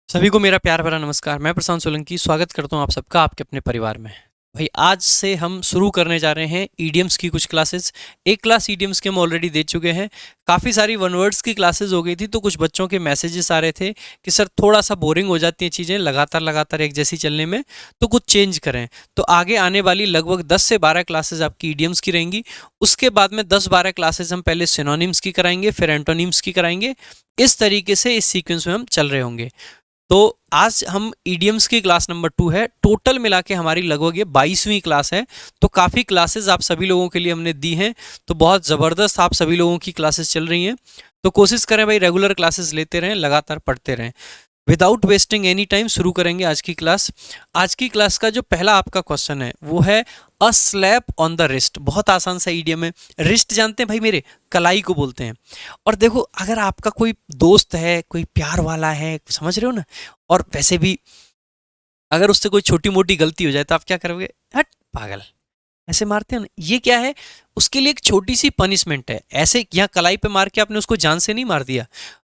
सभी को मेरा प्यार भरा नमस्कार। मैं प्रशांत सोलंकी स्वागत करता हूं आप सबका आपके अपने परिवार में। भाई आज से हम शुरू करने जा रहे हैं ईडियम्स की कुछ क्लासेस। एक क्लास ईडियम्स की हम ऑलरेडी दे चुके हैं। काफ़ी सारी वन वर्ड्स की क्लासेस हो गई थी, तो कुछ बच्चों के मैसेजेस आ रहे थे कि सर थोड़ा सा बोरिंग हो जाती हैं चीज़ें लगातार लगातार एक जैसी चलने में, तो कुछ चेंज करें। तो आगे आने वाली लगभग 10 से 12 क्लासेस आपकी ईडियम्स की रहेंगी। उसके बाद में 10-12 क्लासेस हम पहले सिनोनिम्स की कराएंगे, फिर एंटोनिम्स की कराएंगे। इस तरीके से इस सीक्वेंस में हम चल रहे होंगे। तो आज हम ईडियम्स की क्लास नंबर 2 है। टोटल मिला के हमारी लगभग ये 22वीं क्लास है। तो काफ़ी क्लासेस आप सभी लोगों के लिए हमने दी हैं। तो बहुत ज़बरदस्त आप सभी लोगों की क्लासेस चल रही हैं। तो कोशिश करें भाई रेगुलर क्लासेस लेते रहें, लगातार पढ़ते रहें। विदाउट वेस्टिंग एनी टाइम शुरू करेंगे आज की क्लास। आज की क्लास का जो पहला आपका क्वेश्चन है वो है a slap on the wrist. बहुत आसान सा ईडियम है। रिस्ट जानते हैं भाई मेरे, कलाई को बोलते हैं। और देखो अगर आपका कोई दोस्त है, कोई प्यार वाला है, समझ रहे हो ना, और वैसे भी अगर उससे कोई छोटी मोटी गलती हो जाए तो आप क्या करोगे? हट पागल, ऐसे मारते हैं ना। ये क्या है? उसके लिए एक छोटी सी पनिशमेंट है। ऐसे यहाँ कलाई पे मार के आपने उसको जान से नहीं मार दिया,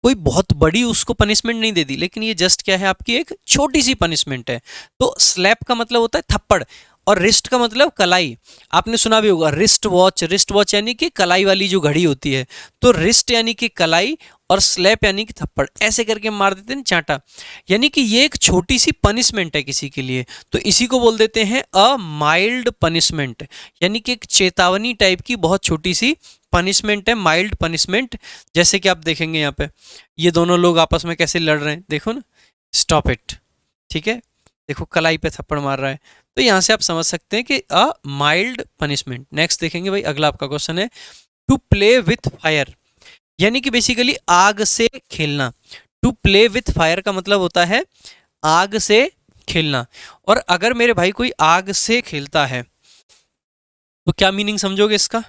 कोई बहुत बड़ी उसको पनिशमेंट नहीं दे दी, लेकिन ये जस्ट क्या है, आपकी एक छोटी सी पनिशमेंट है। तो स्लैप का मतलब होता है थप्पड़, और रिस्ट का मतलब कलाई। आपने सुना भी होगा रिस्ट वॉच। रिस्ट वॉच यानी कि कलाई वाली जो घड़ी होती है। तो रिस्ट यानी कि कलाई, और स्लैप यानी कि थप्पड़। ऐसे करके हम मार देते हैं चांटा। यानी कि ये एक छोटी सी पनिशमेंट है किसी के लिए। तो इसी को बोल देते हैं अ माइल्ड पनिशमेंट। यानी कि एक चेतावनी टाइप की बहुत छोटी सी पनिशमेंट है, माइल्ड पनिशमेंट। जैसे कि आप देखेंगे यहाँ पे ये दोनों लोग आपस में कैसे लड़ रहे हैं, देखो ना। Stop it. ठीक है, देखो कलाई पे थप्पड़ मार रहा है। तो यहाँ से आप समझ सकते हैं कि अ माइल्ड पनिशमेंट। नेक्स्ट देखेंगे भाई, अगला आपका क्वेश्चन है टू प्ले विथ फायर। यानी कि बेसिकली आग से खेलना। टू प्ले विथ फायर का मतलब होता है आग से खेलना। और अगर मेरे भाई कोई आग से खेलता है तो क्या मीनिंग समझोगे इसका?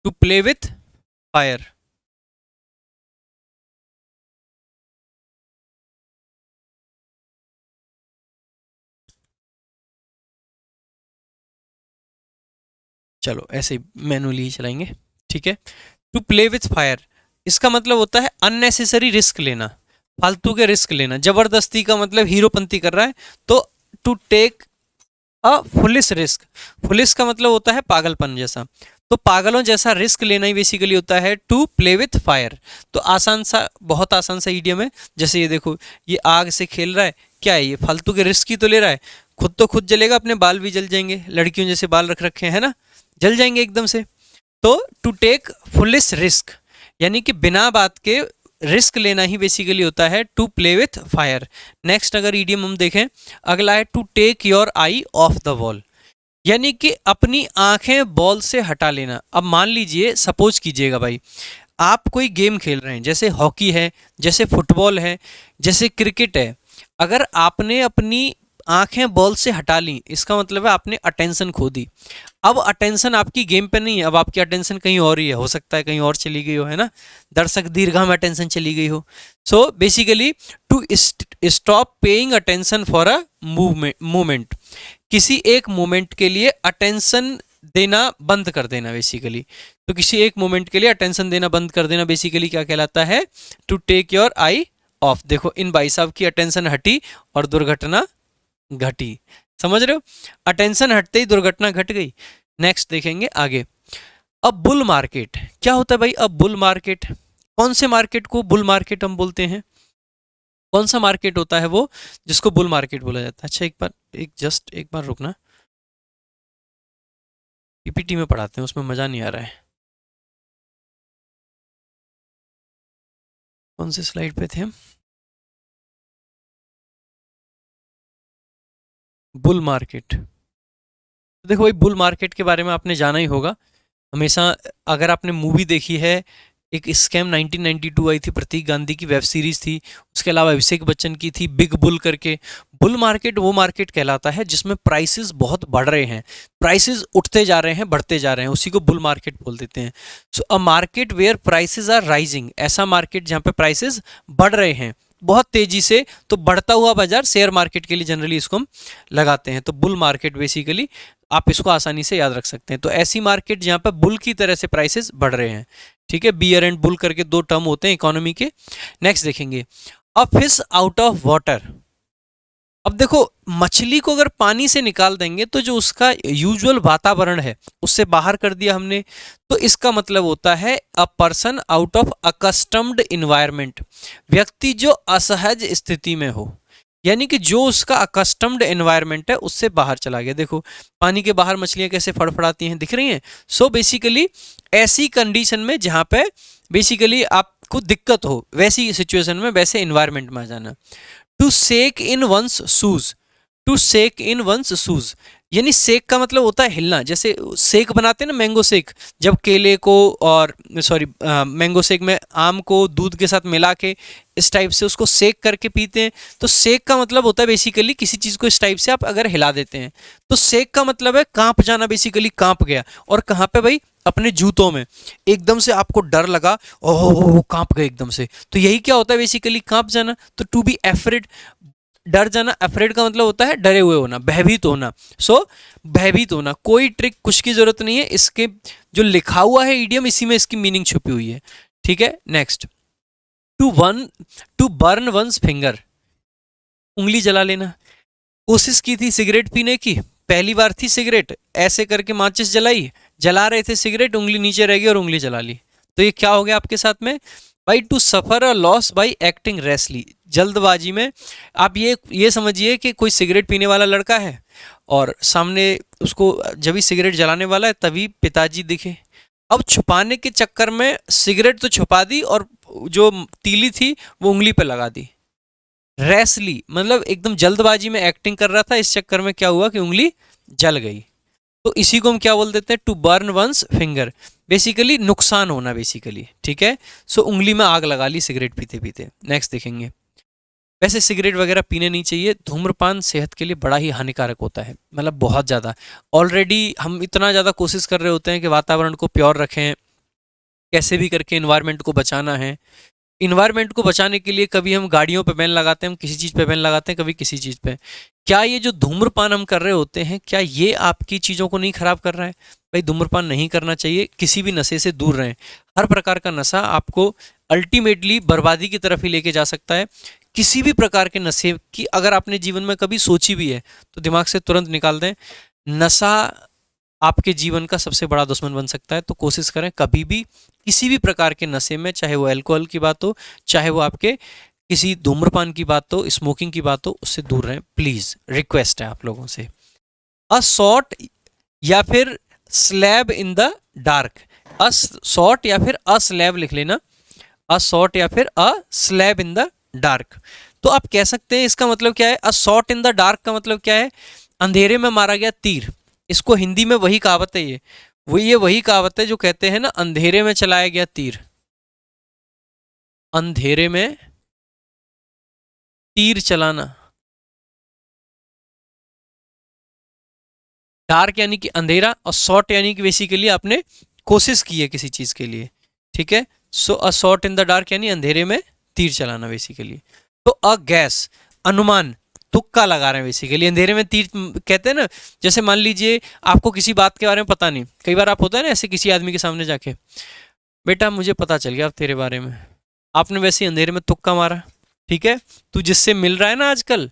To play with fire. चलो ऐसे ही मैनुअली ही चलाएंगे। ठीक है, टू प्ले विथ फायर इसका मतलब होता है अननेसेसरी रिस्क लेना, फालतू के रिस्क लेना। जबरदस्ती का मतलब हीरोपंती कर रहा है। तो to take a foolish risk. Foolish का मतलब होता है पागलपन जैसा। तो पागलों जैसा रिस्क लेना ही बेसिकली होता है टू प्ले विथ फायर। तो आसान सा, बहुत आसान सा ईडियम है। जैसे ये देखो, ये आग से खेल रहा है, क्या है ये? फालतू के रिस्क ही तो ले रहा है। खुद तो खुद जलेगा, अपने बाल भी जल जाएंगे। लड़कियों जैसे बाल रख रखे हैं ना, जल जाएंगे एकदम से। तो टू टेक फुलिस रिस्क यानी कि बिना बात के रिस्क लेना ही बेसिकली होता है to play with fire. Next अगर ईडियम हम देखें, अगला है to take your eye off the ball. यानी कि अपनी आंखें बॉल से हटा लेना। अब मान लीजिए, सपोज कीजिएगा भाई, आप कोई गेम खेल रहे हैं, जैसे हॉकी है, जैसे फुटबॉल है, जैसे क्रिकेट है। अगर आपने अपनी आंखें बॉल से हटा ली, इसका मतलब है आपने अटेंशन खो दी। अब अटेंशन आपकी गेम पे नहीं है, अब आपकी अटेंशन कहीं और ही है। हो सकता है कहीं और चली गई हो, है ना। दर्शक दीर्घा में अटेंशन चली गई हो। So basically to stop paying attention for a movement. किसी एक मोमेंट के लिए अटेंशन देना बंद कर देना बेसिकली। तो किसी एक मोमेंट के लिए अटेंशन देना बंद कर देना बेसिकली क्या कहलाता है? To take your eye off. देखो इन भाई साहब की अटेंशन हटी और दुर्घटना घटी। समझ रहे हो? अटेंशन हटते ही दुर्घटना घट गई। नेक्स्ट देखेंगे आगे। अब बुल मार्केट क्या होता है भाई? अब बुल मार्केट, कौन से मार्केट को बुल मार्केट हम बोलते हैं? कौन सा मार्केट होता है वो जिसको बुल मार्केट बोला जाता है? अच्छा एक बार, एक बार रुकना। पीपीटी में पढ़ाते हैं, उसमें मजा नहीं आ रहा है। कौन से स्लाइड पे थे हम? Bull market. देखो भाई, बुल मार्केट के बारे में आपने जाना ही होगा हमेशा। अगर आपने मूवी देखी है, एक स्कैम 1992 आई थी, प्रतीक गांधी की वेब सीरीज थी। उसके अलावा अभिषेक बच्चन की थी बिग बुल करके। बुल मार्केट वो मार्केट कहलाता है जिसमें प्राइसेस बहुत बढ़ रहे हैं। प्राइसेस उठते जा रहे हैं, बढ़ते जा रहे हैं, उसी को बुल मार्केट बोल देते हैं। So a market where prices are rising. ऐसा मार्केट जहाँ पे प्राइसेस बढ़ रहे हैं बहुत तेजी से। तो बढ़ता हुआ बाजार शेयर मार्केट के लिए जनरली इसको हम लगाते हैं। तो बुल मार्केट बेसिकली आप इसको आसानी से याद रख सकते हैं। तो ऐसी मार्केट जहाँ पर बुल की तरह से प्राइसेस बढ़ रहे हैं। ठीक है, बियर एंड बुल करके दो टर्म होते हैं इकोनॉमी के। नेक्स्ट देखेंगे, a fish out of water. अब देखो, मछली को अगर पानी से निकाल देंगे तो जो उसका यूजुअल वातावरण है उससे बाहर कर दिया हमने, तो इसका मतलब होता है a person out of accustomed environment, व्यक्ति जो असहज स्थिति में हो, यानी कि जो उसका अकस्टम्ड एनवायरनमेंट है उससे बाहर चला गया। देखो पानी के बाहर मछलियां कैसे फड़फड़ाती हैं, दिख रही हैं। सो बेसिकली ऐसी कंडीशन में जहां पे बेसिकली आपको दिक्कत हो, वैसी सिचुएशन में, वैसे एनवायरनमेंट में आ जाना। To shake in one's shoes, to shake in one's shoes, यानी सेक का मतलब होता है हिलना। जैसे सेक बनाते हैं ना, मैंगो सेक, जब केले को और सॉरी मैंगो सेक में आम को दूध के साथ मिला के इस टाइप से उसको सेक करके पीते हैं, तो सेक का मतलब होता है बेसिकली किसी चीज़ को इस टाइप से आप अगर हिला देते हैं, तो सेक का मतलब है कांप जाना, बेसिकली कांप गया। और कहाँ पे भाई, अपने जूतों में एकदम से आपको डर लगा, ओह कांप गए एकदम से, तो यही क्या होता है बेसिकली, कांप जाना। तो टू बी एफ्रेड, डर जाना, अफ्रेड का मतलब होता है डरे हुए होना, भयभीत होना। सो भयभीत होना, कोई ट्रिक कुछ की जरूरत नहीं है, इसके जो लिखा हुआ है इडियम इसी में इसकी मीनिंग छुपी हुई है। ठीक है, next, to burn one's finger, उंगली जला लेना। कोशिश की थी सिगरेट पीने की, पहली बार थी सिगरेट, ऐसे करके माचिस जलाई, जला रहे थे सिगरेट, उंगली नीचे रह गई और उंगली जला ली। तो ये क्या हो गया आपके साथ में भाई, to suffer a loss by acting rashly, जल्दबाजी में। आप ये समझिए कि कोई सिगरेट पीने वाला लड़का है और सामने उसको जब ही सिगरेट जलाने वाला है तभी पिताजी दिखे। अब छुपाने के चक्कर में सिगरेट तो छुपा दी और जो तीली थी वो उंगली पे लगा दी। रैशली मतलब एकदम जल्दबाजी में एक्टिंग कर रहा था, इस चक्कर में क्या हुआ कि उंगली जल गई। तो इसी को हम क्या बोल देते हैं, to burn one's finger, basically नुकसान होना बेसिकली। ठीक है, सो उंगली में आग लगा ली सिगरेट पीते पीते। नेक्स्ट देखेंगे, वैसे सिगरेट वगैरह पीने नहीं चाहिए, धूम्रपान सेहत के लिए बड़ा ही हानिकारक होता है, मतलब बहुत ज़्यादा। ऑलरेडी हम इतना ज़्यादा कोशिश कर रहे होते हैं कि वातावरण को प्योर रखें, कैसे भी करके इन्वायरमेंट को बचाना है। इन्वायरमेंट को बचाने के लिए कभी हम गाड़ियों पे बैन लगाते हैं, हम किसी चीज़ पे बैन लगाते हैं, कभी किसी चीज़ पे। क्या ये जो धूम्रपान हम कर रहे होते हैं, क्या ये आपकी चीज़ों को नहीं खराब कर रहा है? भाई धूम्रपान नहीं करना चाहिए, किसी भी नशे से दूर रहें। हर प्रकार का नशा आपको अल्टीमेटली बर्बादी की तरफ ही लेके जा सकता है। किसी भी प्रकार के नशे की अगर आपने जीवन में कभी सोची भी है तो दिमाग से तुरंत निकाल दें। नशा आपके जीवन का सबसे बड़ा दुश्मन बन सकता है, तो कोशिश करें कभी भी किसी भी प्रकार के नशे में, चाहे वो अल्कोहल की बात हो, चाहे वो आपके किसी धूम्रपान की बात हो, स्मोकिंग की बात हो, उससे दूर रहें प्लीज, रिक्वेस्ट है आप लोगों से। अ शॉट या फिर slab in the dark, a shot या फिर अ स्लैब लिख लेना, अ शॉट या फिर अ स्लैब इन द डार्क। तो आप कह सकते हैं इसका मतलब क्या है, अ शॉट इन द डार्क का मतलब क्या है, अंधेरे में मारा गया तीर। इसको हिंदी में वही कहावत है, ये वही कहावत है जो कहते हैं ना, अंधेरे में चलाया गया तीर, अंधेरे में तीर चलाना। डार्क यानी कि अंधेरा और शॉट यानी कि बेसिकली आपने कोशिश की है किसी चीज के लिए। ठीक है, so a shot in the dark यानी अंधेरे में तीर चलाना बेसिकली। तो अ गैस, अनुमान, तुक्का लगा रहे हैं बेसिकली, अंधेरे में तीर कहते हैं ना। जैसे मान लीजिए आपको किसी बात के बारे में पता नहीं, कई बार आप होता है ना ऐसे किसी आदमी के सामने जाके, बेटा मुझे पता चल गया अब तेरे बारे में, आपने वैसे ही अंधेरे में तुक्का मारा। ठीक है, तू जिससे मिल रहा है ना आजकल,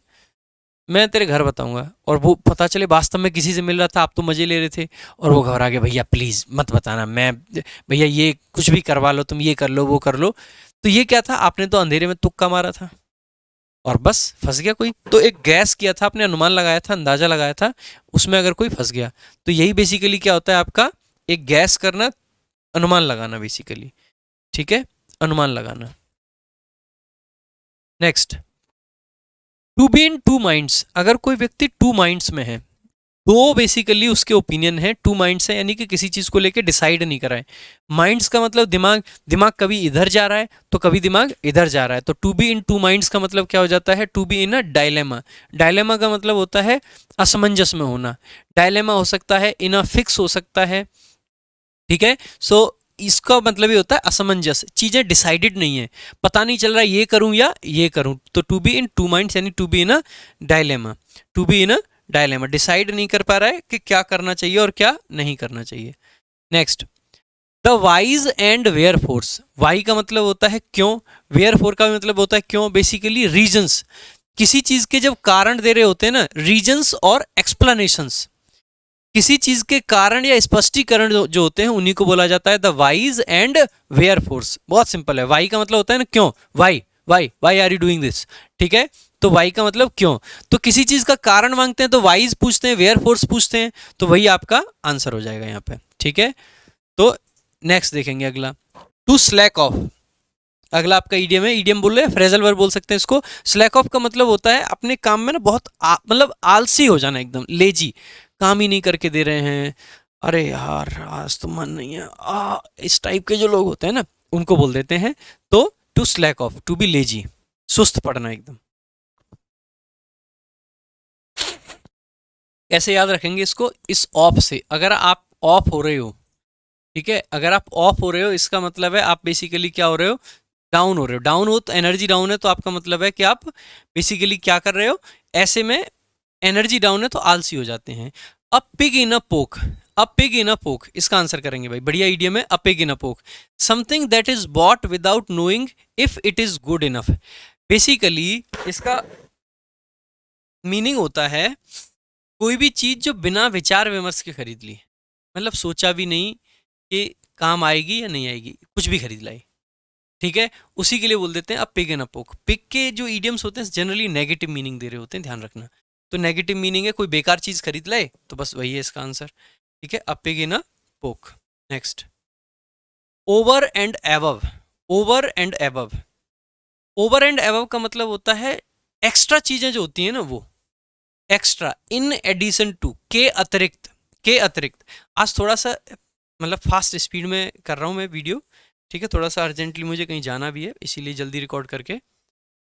मैं तेरे घर बताऊंगा, और वो पता चले वास्तव में किसी से मिल रहा था, आप तो मजे ले रहे थे, और वो घबरा गया, भैया प्लीज मत बताना, मैं भैया ये कुछ भी करवा लो, तुम ये कर लो वो कर लो। तो ये क्या था, आपने तो अंधेरे में तुक्का मारा था और बस फंस गया कोई। तो एक गैस किया था आपने, अनुमान लगाया था, अंदाजा लगाया था, उसमें अगर कोई फंस गया, तो यही बेसिकली क्या होता है आपका, एक गैस करना, अनुमान लगाना बेसिकली। ठीक है, अनुमान लगाना। Next, to be in two minds, अगर कोई व्यक्ति टू माइंड्स में है, तो बेसिकली उसके ओपिनियन है, टू माइंड्स है यानी कि किसी चीज को लेके डिसाइड नहीं कर रहा है। माइंड्स का मतलब दिमाग, दिमाग कभी इधर जा रहा है तो कभी दिमाग इधर जा रहा है। तो to be in two minds का मतलब क्या हो जाता है, to be in a dilemma. Dilemma का मतलब होता है असमंजस में होना। डायलेमा हो सकता है, इन अ फिक्स हो सकता है। ठीक है, सो इसका मतलब ये होता है असमंजस, चीजें डिसाइडेड नहीं है, पता नहीं चल रहा है ये करूं या ये करूं। तो to be in two minds यानी to be in a dilemma, to be in a dilemma, decide नहीं कर पा रहा है कि क्या करना चाहिए और क्या नहीं करना चाहिए। Next, the whys and wherefores, why का मतलब होता है क्यों, वेयर फोर का मतलब होता है क्यों, बेसिकली रीजंस। किसी चीज के जब कारण दे रहे होते हैं ना, रीजंस और एक्सप्लेनेशंस, किसी चीज के कारण या स्पष्टीकरण जो होते हैं उन्हीं को बोला जाता है the whys and wherefores. बहुत सिंपल है, वाई का मतलब होता है ना क्यों, why why why are you doing this, ठीक है। तो वाई का मतलब क्यों, तो किसी चीज का कारण मांगते हैं तो वाइज पूछते हैं, वेयर फोर्स पूछते हैं, तो वही आपका आंसर हो जाएगा यहाँ पे, ठीक है। तो नेक्स्ट देखेंगे अगला, टू स्लैक ऑफ। अगला आपका ईडियम है, ईडियम बोल रहे हैं, फ्रेजल वर्ब बोल सकते हैं इसको। स्लैक ऑफ का मतलब होता है अपने काम में ना बहुत मतलब आलसी हो जाना, एकदम लेजी, काम ही नहीं करके दे रहे हैं, अरे यार आज तो मन नहीं है, इस टाइप के जो लोग होते हैं ना उनको बोल देते हैं। तो to slack off, to be lazy, सुस्त पड़ना एकदम। ऐसे याद रखेंगे इसको, इस ऑफ से, अगर आप ऑफ हो रहे हो, ठीक है, अगर आप ऑफ हो रहे हो इसका मतलब है आप बेसिकली क्या हो रहे हो, डाउन हो रहे हो। डाउन हो तो एनर्जी डाउन है, तो आपका मतलब है कि आप बेसिकली क्या कर रहे हो, ऐसे में एनर्जी डाउन है तो आलसी हो जाते हैं। अ पिग इन अ पोक, अ पिग इन अ पोक, इसका आंसर करेंगे भाई, बढ़िया ईडियम है, अ पिग इन अ पोक। Something that is bought without knowing if it is good enough. Basically इसका मीनिंग होता है कोई भी चीज जो बिना विचार विमर्श के खरीद ली, मतलब सोचा भी नहीं कि काम आएगी या नहीं आएगी, कुछ भी खरीद लाई, ठीक है, उसी के लिए बोल देते हैं अब पिग एंड अपोक। पिग के जो ईडियम्स होते हैं जनरली नेगेटिव मीनिंग दे रहे होते हैं, ध्यान रखना। तो नेगेटिव मीनिंग है कोई बेकार चीज खरीद लाए, तो बस वही है इसका आंसर, ठीक है, अब पिग इन अ पोक। Next, over and above, over and above. Over and above का मतलब होता है एक्स्ट्रा चीजें जो होती हैं ना वो, एक्स्ट्रा, इन एडिशन टू, के अतिरिक्त, के अतिरिक्त। आज थोड़ा सा मतलब फास्ट स्पीड में कर रहा हूँ मैं वीडियो, ठीक है, थोड़ा सा अर्जेंटली मुझे कहीं जाना भी है, इसीलिए जल्दी रिकॉर्ड करके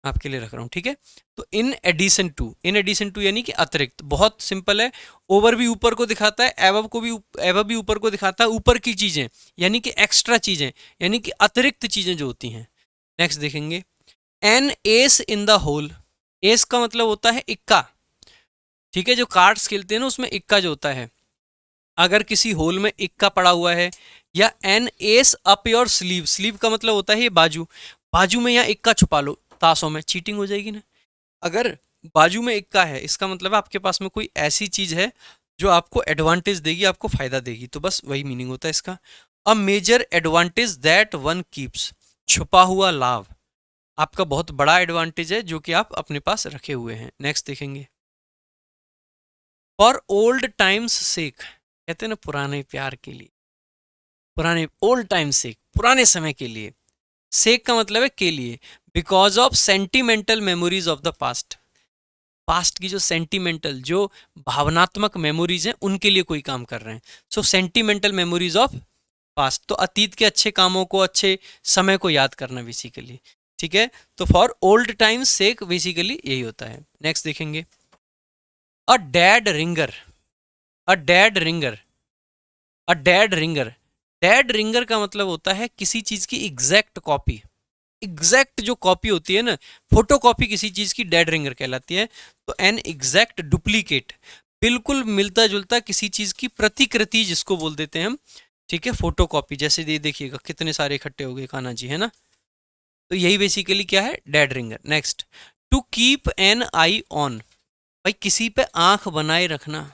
आपके लिए रख रहा हूँ, ठीक है। तो in addition to, in addition to यानी कि अतिरिक्त, बहुत सिंपल है। ओवर भी ऊपर को दिखाता है, एबव को भी, एबव भी ऊपर को दिखाता है, ऊपर की चीजें यानी कि एक्स्ट्रा चीजें, यानी कि अतिरिक्त चीजें जो होती हैं। नेक्स्ट देखेंगे, an ace in the hole. Ace का मतलब होता है इक्का, ठीक है, जो कार्ड्स खेलते हैं ना उसमें इक्का जो होता है, अगर किसी होल में इक्का पड़ा हुआ है, या an ace up your sleeve, sleeve का मतलब होता है ये बाजू, बाजू में यहाँ इक्का छुपा लो, ताशों में चीटिंग हो जाएगी ना। अगर बाजू में इक्का है इसका मतलब है आपके पास में कोई ऐसी चीज है जो आपको एडवांटेज देगी, आपको फायदा देगी, तो बस वही मीनिंग होता है इसका। A major advantage that one keeps, छुपा हुआ लाभ, आपका बहुत बड़ा एडवांटेज है जो कि आप अपने पास रखे हुए हैं। नेक्स्ट देखेंगे, फॉर ओल्ड टाइम्स सेक, कहते हैं ना पुराने प्यार के लिए, पुराने ओल्ड टाइम सेक, पुराने समय के लिए, सेक का मतलब है के लिए, because of sentimental memories of the past, past की जो सेंटिमेंटल, जो भावनात्मक मेमोरीज हैं उनके लिए कोई काम कर रहे हैं। सो सेंटिमेंटल मेमोरीज ऑफ पास्ट, तो अतीत के अच्छे कामों को, अच्छे समय को याद करना बेसिकली, ठीक है। तो for old times sake basically यही होता है। नेक्स्ट देखेंगे, a dead ringer, a dead ringer, a dead ringer. Dead ringer का मतलब होता है किसी चीज की एग्जैक्ट कॉपी, एग्जैक्ट जो कॉपी होती है ना, फोटो कॉपी किसी चीज की डेड रिंगर कहलाती है। तो एन एग्जैक्ट डुप्लीकेट, बिल्कुल मिलता जुलता किसी चीज की प्रतिकृति जिसको बोल देते हैं हम, ठीक है, फोटो कॉपी। जैसे ये देखिएगा कितने सारे इकट्ठे हो गए कान्हा जी, है ना, तो यही बेसिकली क्या है, dead ringer. Next, to keep an eye on, भाई किसी पे आंख बनाए रखना,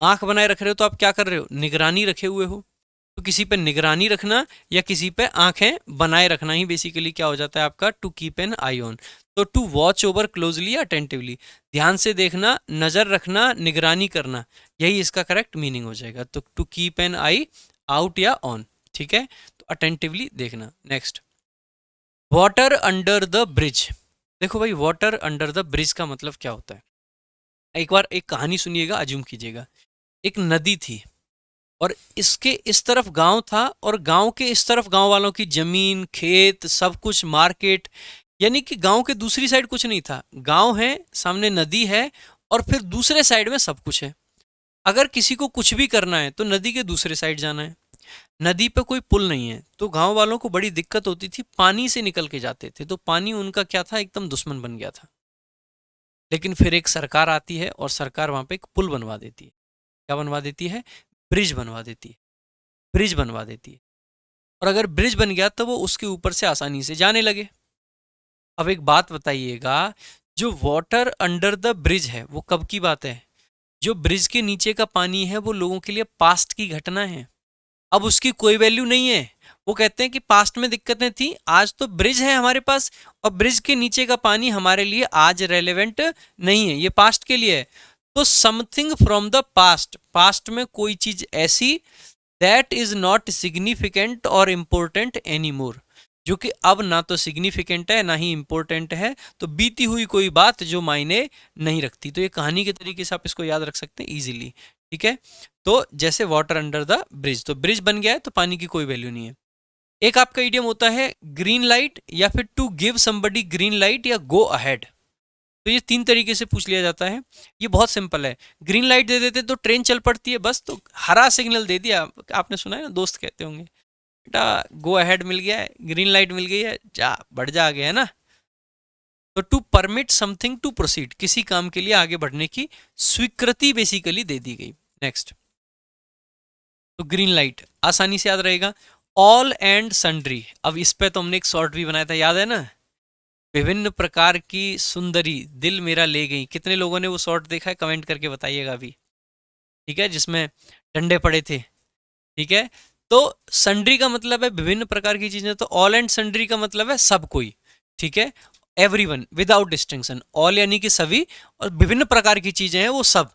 आंख बनाए रख रहे हो तो आप क्या कर रहे हो, निगरानी रखे हुए हो, तो किसी पे निगरानी रखना या किसी पे आंखें बनाए रखना ही बेसिकली क्या हो जाता है आपका, to keep an eye on. तो टू वॉच ओवर क्लोजली या अटेंटिवली, ध्यान से देखना, नजर रखना, निगरानी करना, यही इसका करेक्ट मीनिंग हो जाएगा। तो to keep an eye out या ऑन, ठीक है, तो अटेंटिवली देखना। Next, water under the bridge. देखो भाई, वाटर अंडर द ब्रिज का मतलब क्या होता है, एक बार एक कहानी सुनिएगा, अज्यूम कीजिएगा, एक नदी थी और इसके इस तरफ गांव था, और गांव के इस तरफ गांव वालों की जमीन, खेत, सब कुछ, मार्केट, यानी कि गांव के दूसरी साइड कुछ नहीं था, गांव है, सामने नदी है, और फिर दूसरे साइड में सब कुछ है। अगर किसी को कुछ भी करना है तो नदी के दूसरे साइड जाना है, नदी पे कोई पुल नहीं है, तो गांव वालों को बड़ी दिक्कत होती थी, पानी से निकल के जाते थे, तो पानी उनका क्या था, एकदम दुश्मन बन गया था। लेकिन फिर एक सरकार आती है और सरकार वहां पे एक पुल बनवा देती है, क्या बनवा देती है, ब्रिज बनवा देती है, ब्रिज बनवा देती है। और अगर ब्रिज बन गया तो वो उसके ऊपर से आसानी से जाने लगे। अब एक बात बताइएगा, जो वाटर अंडर द ब्रिज है वो कब की बात है? जो ब्रिज के नीचे का पानी है वो लोगों के लिए पास्ट की घटना है, अब उसकी कोई वैल्यू नहीं है। वो कहते हैं कि पास्ट में दिक्कतें थी, आज तो ब्रिज है हमारे पास, और ब्रिज के नीचे का पानी हमारे लिए आज रेलेवेंट नहीं है, ये पास्ट के लिए है। तो something from the past, past में कोई चीज ऐसी दैट इज नॉट सिग्निफिकेंट और इम्पोर्टेंट एनी मोर, जो कि अब ना तो सिग्निफिकेंट है ना ही इंपॉर्टेंट है, तो बीती हुई कोई बात जो मायने नहीं रखती। तो ये कहानी के तरीके से आप इसको याद रख सकते हैं इजीली, ठीक है। तो जैसे वाटर अंडर द ब्रिज, तो ब्रिज बन गया है तो पानी की कोई वैल्यू नहीं है। एक आपका इडियम होता है ग्रीन लाइट, या फिर to give somebody green light, या गो अहेड। तो ये 3 तरीके से पूछ लिया जाता है। ये बहुत सिंपल है, ग्रीन लाइट दे देते तो ट्रेन चल पड़ती है बस, तो हरा सिग्नल दे दिया, आपने सुना है ना, दोस्त कहते होंगे बेटा गो अहेड मिल गया है, ग्रीन लाइट मिल गई है, जा बढ़ जा आगे, है ना। तो to permit something to proceed, किसी काम के लिए आगे बढ़ने की स्वीकृति बेसिकली दे दी गई। नेक्स्ट, तो ग्रीन लाइट आसानी से याद रहेगा, ऑल एंड सन्ड्री। अब इस पे तो हमने एक शॉर्ट भी बनाया था, याद है ना, विभिन्न प्रकार की सुंदरी दिल मेरा ले गई। कितने लोगों ने वो शॉर्ट देखा है, कमेंट करके बताइएगा अभी, ठीक है, जिसमें डंडे पड़े थे, ठीक है। तो सन्ड्री का मतलब है विभिन्न प्रकार की चीजें, तो ऑल एंड सन्ड्री का मतलब है सब कोई, ठीक है, एवरीवन विदाउट डिस्टिंक्शन। ऑल यानी कि सभी, और विभिन्न प्रकार की चीजें हैं वो सब,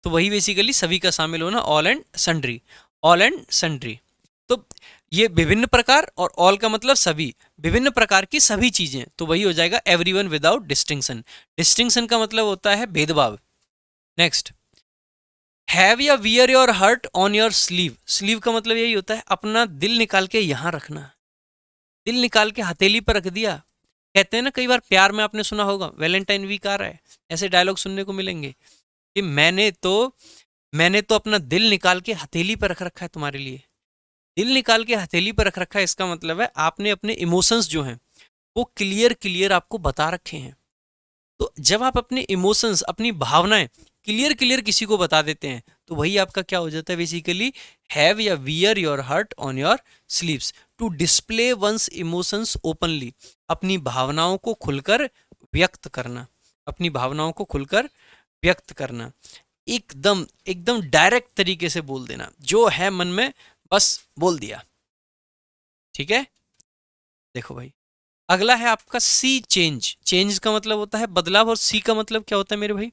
तो वही बेसिकली सभी का शामिल होना, all and sundry, all and sundry. तो ये विभिन्न प्रकार, और ऑल का मतलब सभी, विभिन्न प्रकार की सभी चीजें, तो वही हो जाएगा एवरीवन विदाउट डिस्टिंक्शन। डिस्टिंक्शन का मतलब होता है भेदभाव। नेक्स्ट, हैव या wear your heart on your sleeve. Sleeve का मतलब यही होता है अपना दिल निकाल के यहां रखना, दिल निकाल के हथेली पर रख दिया। कहते हैं ना, कई बार प्यार में आपने सुना होगा, वैलेंटाइन वीक आ रहा है, ऐसे डायलॉग सुनने को मिलेंगे कि मैंने तो अपना दिल निकाल के हथेली पर रख रखा है तुम्हारे लिए। दिल निकाल के हथेली पर रख रखा है, इसका मतलब है आपने अपने इमोशंस जो हैं वो क्लियर क्लियर आपको बता रखे हैं। तो जब आप अपने इमोशंस, अपनी भावनाएं क्लियर क्लियर किसी को बता देते हैं, तो वही आपका क्या हो जाता है बेसिकली, हैव या wear your heart on your sleeves, to display one's emotions openly. अपनी भावनाओं को खुलकर व्यक्त करना, अपनी भावनाओं को खुलकर व्यक्त करना, एकदम एकदम डायरेक्ट तरीके से बोल देना, जो है मन में बस बोल दिया, ठीक है। देखो भाई, अगला है आपका सी चेंज। चेंज का मतलब होता है बदलाव, और सी का मतलब क्या होता है मेरे भाई,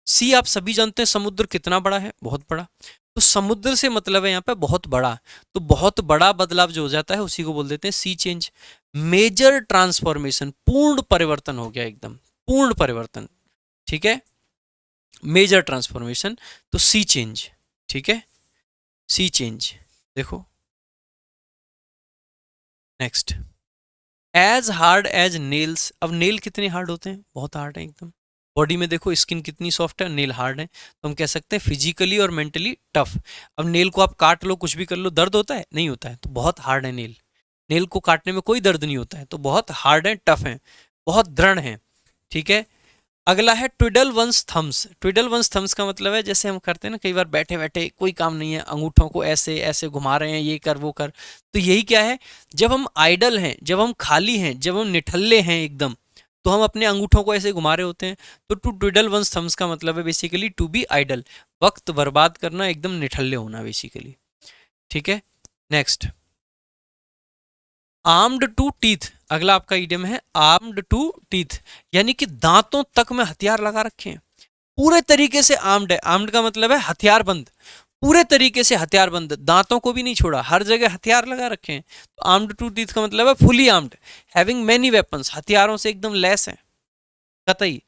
सी आप सभी जानते हैं समुद्र कितना बड़ा है, बहुत बड़ा। तो समुद्र से मतलब है यहाँ पे बहुत बड़ा, तो बहुत बड़ा बदलाव जो हो जाता है उसी को बोल देते हैं सी चेंज। मेजर ट्रांसफॉर्मेशन, पूर्ण परिवर्तन हो गया, एकदम पूर्ण परिवर्तन, ठीक है, मेजर ट्रांसफॉर्मेशन, तो सी चेंज, ठीक है, सी चेंज। देखो next, as hard as nails. अब नेल कितने हार्ड होते हैं, बहुत हार्ड है एकदम। बॉडी में देखो स्किन कितनी सॉफ्ट है, नेल हार्ड है, तो हम कह सकते हैं फिजिकली और मेंटली टफ। अब नेल को आप काट लो, कुछ भी कर लो, दर्द होता है, नहीं होता है, तो बहुत हार्ड है नेल। नेल को काटने में कोई दर्द नहीं होता है, तो बहुत हार्ड है, टफ है, बहुत दृढ़ है, ठीक है। अगला है ट्विडल वंस थम्स। ट्विडल वंस थम्स का मतलब है जैसे हम करते हैं ना, कई बार बैठे बैठे कोई काम नहीं है, अंगूठों को ऐसे ऐसे घुमा रहे हैं, ये कर वो कर, तो यही क्या है, जब हम आइडल हैं, जब हम खाली हैं, जब हम निठल्ले हैं एकदम, तो हम अपने अंगूठों को ऐसे घुमा रहे होते हैं। तो टू ट्विडल वंस थम्स का मतलब है बेसिकली टू बी आइडल, वक्त बर्बाद करना, एकदम निठल्ले होना बेसिकली, ठीक है। Next, armed to teeth. अगला आपका इडियम है आर्म्ड टू टीथ, यानी कि दांतों तक में हथियार लगा रखे हैं, पूरे तरीके से आर्म्ड है। आर्म्ड का मतलब है हथियारबंद, पूरे तरीके से हथियारबंद, दांतों को भी नहीं छोड़ा, हर जगह हथियार लगा रखे हैं। तो आर्म्ड टू टीथ का मतलब है fully armed, having many weapons, हथियारों से एकदम लैस है कतई,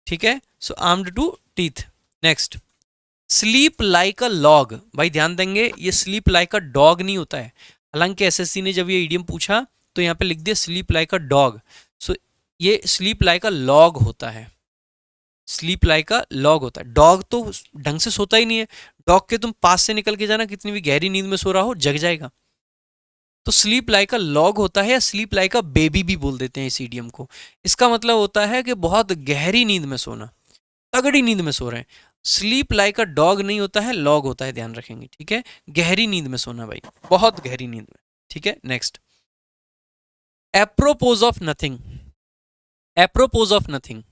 ठीक है। So armed to teeth. Next, sleep like a log. भाई ध्यान देंगे, ये स्लीप लाइक अ डॉग नहीं होता है, हालांकि एसएससी ने जब ये इडियम पूछा तो यहाँ पे लिख दिया स्लीप लाइक अ डॉग, सो ये स्लीप लाइक अ लॉग होता है, स्लीप लाइक अ लॉग होता है। डॉग तो ढंग से सोता ही नहीं है, डॉग के तुम पास से निकल के जाना, कितनी भी गहरी नींद में सो रहा हो जग जाएगा। तो स्लीप लाइक अ लॉग होता है, या स्लीप लाइक अ बेबी भी बोल देते हैं इस इडियम को। इसका मतलब होता है कि बहुत गहरी नींद में सोना, तगड़ी नींद में सो रहे हैं। स्लीप लाइक अ डॉग नहीं होता है, लॉग होता है, ध्यान रखेंगे, ठीक है। गहरी नींद में सोना भाई, बहुत गहरी नींद में, ठीक है। Next, apropos of nothing. Apropos of nothing,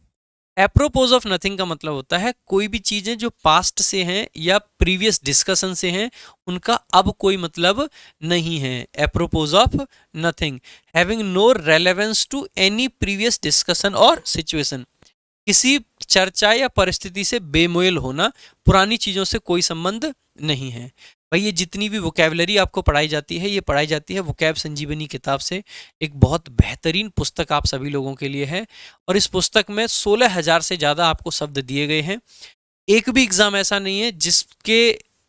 apropos of nothing का मतलब होता है कोई भी चीजें जो पास्ट से हैं या प्रीवियस डिस्कशन से हैं उनका अब कोई मतलब नहीं है। Apropos of nothing, having no relevance to any previous discussion or situation, किसी चर्चा या परिस्थिति से बेमोल होना, पुरानी चीजों से कोई संबंध नहीं है। भाई ये जितनी भी वोकैबुलरी आपको पढ़ाई जाती है, ये पढ़ाई जाती है वोकैब संजीवनी किताब से। एक बहुत बेहतरीन पुस्तक आप सभी लोगों के लिए है और इस पुस्तक में 16,000 से ज़्यादा आपको शब्द दिए गए हैं। एक भी एग्जाम ऐसा नहीं है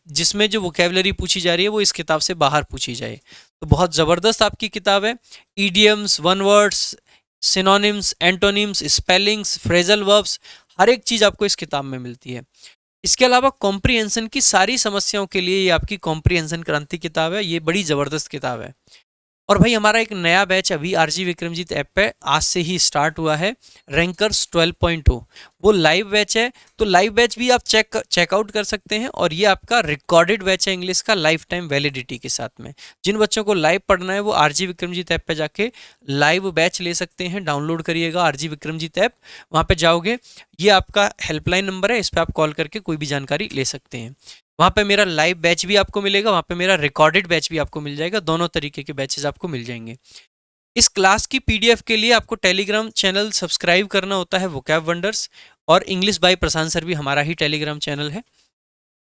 जिसमें जो वोकैबुलरी पूछी जा रही है वो इस किताब से बाहर पूछी जाए। तो बहुत ज़बरदस्त आपकी किताब है। Idioms, one words, synonyms, antonyms, spellings, phrasal verbs, हर एक चीज़ आपको इस किताब में मिलती है। इसके अलावा कॉम्प्रिहेंशन की सारी समस्याओं के लिए ये आपकी कॉम्प्रिहेंशन क्रांति किताब है। ये बड़ी ज़बरदस्त किताब है। और भाई हमारा एक नया बैच अभी आरजी विक्रमजीत ऐप पे आज से ही स्टार्ट हुआ है, रैंकर्स 12.0। वो लाइव बैच है, तो लाइव बैच भी आप चेकआउट कर सकते हैं और ये आपका रिकॉर्डेड बैच है इंग्लिश का, लाइफ टाइम वैलिडिटी के साथ में। जिन बच्चों को लाइव पढ़ना है वो आरजी विक्रमजीत ऐप पे जाके लाइव बैच ले सकते हैं। डाउनलोड करिएगा आरजी विक्रमजीत ऐप, वहाँ पे जाओगे, ये आपका हेल्पलाइन नंबर है, इस पर आप कॉल करके कोई भी जानकारी ले सकते हैं। वहाँ पे मेरा लाइव बैच भी आपको मिलेगा, वहाँ पे मेरा रिकॉर्डेड बैच भी आपको मिल जाएगा, दोनों तरीके के बैचेस आपको मिल जाएंगे। इस क्लास की पीडीएफ के लिए आपको टेलीग्राम चैनल सब्सक्राइब करना होता है, वोकैब वंडर्स, और इंग्लिश बाय प्रशांत सर भी हमारा ही टेलीग्राम चैनल है,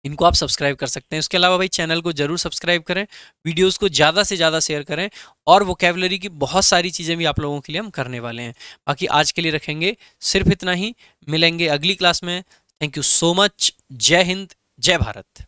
इनको आप सब्सक्राइब कर सकते हैं। उसके अलावा भाई चैनल को जरूर सब्सक्राइब करें, वीडियोस को ज़्यादा से ज़्यादा शेयर करें, और वोकैबुलरी की बहुत सारी चीज़ें भी आप लोगों के लिए हम करने वाले हैं। बाकी आज के लिए रखेंगे सिर्फ इतना ही, मिलेंगे अगली क्लास में। Thank you so much. जय हिंद, जय भारत।